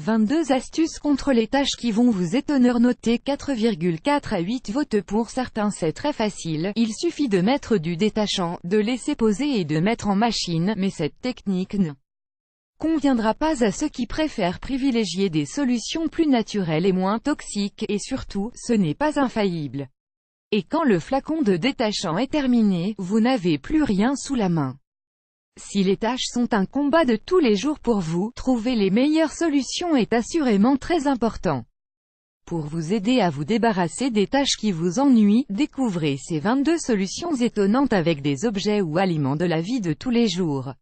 22 astuces contre les taches qui vont vous étonner. Notez 4,4 à 8 votes pour certains. C'est très facile, il suffit de mettre du détachant, de laisser poser et de mettre en machine, mais cette technique ne conviendra pas à ceux qui préfèrent privilégier des solutions plus naturelles et moins toxiques, et surtout, ce n'est pas infaillible. Et quand le flacon de détachant est terminé, vous n'avez plus rien sous la main. Si les tâches sont un combat de tous les jours pour vous, trouver les meilleures solutions est assurément très important. Pour vous aider à vous débarrasser des tâches qui vous ennuient, découvrez ces 22 solutions étonnantes avec des objets ou aliments de la vie de tous les jours.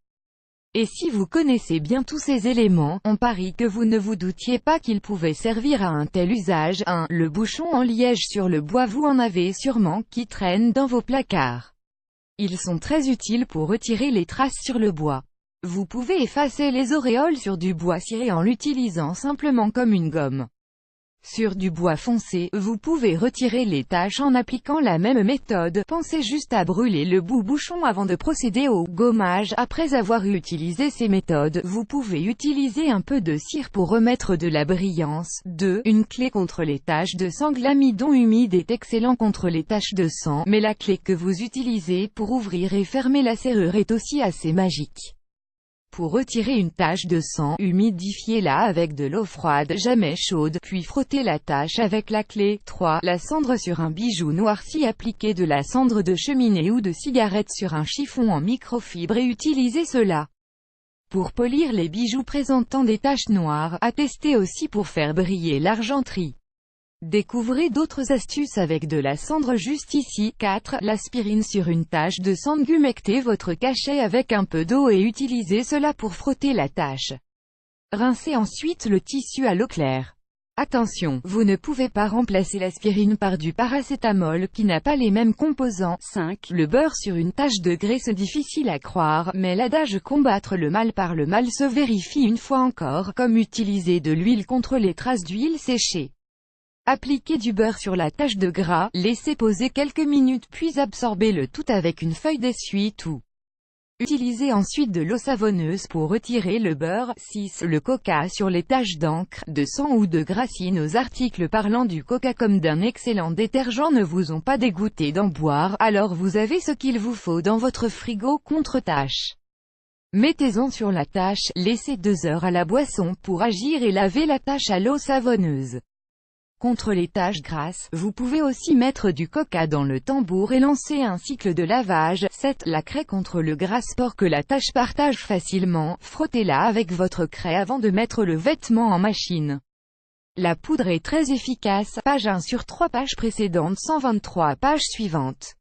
Et si vous connaissez bien tous ces éléments, on parie que vous ne vous doutiez pas qu'ils pouvaient servir à un tel usage. 1. Le bouchon en liège sur le bois. Vous en avez sûrement qui traînent dans vos placards. Ils sont très utiles pour retirer les traces sur le bois. Vous pouvez effacer les auréoles sur du bois ciré en l'utilisant simplement comme une gomme. Sur du bois foncé, vous pouvez retirer les taches en appliquant la même méthode. Pensez juste à brûler le bout-bouchon avant de procéder au gommage. Après avoir utilisé ces méthodes, vous pouvez utiliser un peu de cire pour remettre de la brillance. 2. Une clé contre les taches de sang. L'amidon humide est excellent contre les taches de sang, mais la clé que vous utilisez pour ouvrir et fermer la serrure est aussi assez magique. Pour retirer une tache de sang, humidifiez-la avec de l'eau froide, jamais chaude, puis frottez la tache avec la clé. 3. La cendre sur un bijou noirci. Appliquez de la cendre de cheminée ou de cigarette sur un chiffon en microfibre et utilisez cela pour polir les bijoux présentant des taches noires. À tester aussi pour faire briller l'argenterie. Découvrez d'autres astuces avec de la cendre juste ici. 4. L'aspirine sur une tache de sang. Humectez votre cachet avec un peu d'eau et utilisez cela pour frotter la tache. Rincez ensuite le tissu à l'eau claire. Attention, vous ne pouvez pas remplacer l'aspirine par du paracétamol qui n'a pas les mêmes composants. 5. Le beurre sur une tache de graisse. Difficile à croire, mais l'adage combattre le mal par le mal se vérifie une fois encore, comme utiliser de l'huile contre les traces d'huile séchée. Appliquez du beurre sur la tache de gras, laissez poser quelques minutes puis absorbez le tout avec une feuille d'essuie-tout. Utilisez ensuite de l'eau savonneuse pour retirer le beurre. 6. Le coca sur les taches d'encre, de sang ou de gras. Nos articles parlant du coca comme d'un excellent détergent ne vous ont pas dégoûté d'en boire, alors vous avez ce qu'il vous faut dans votre frigo contre taches. Mettez-en sur la tache, laissez 2 heures à la boisson pour agir et lavez la tache à l'eau savonneuse. Contre les taches grasses, vous pouvez aussi mettre du coca dans le tambour et lancer un cycle de lavage. 7. La craie contre le gras. Pour que la tache partage facilement, frottez-la avec votre craie avant de mettre le vêtement en machine. La poudre est très efficace. Page 1 sur 3 pages précédentes, 123 pages suivantes.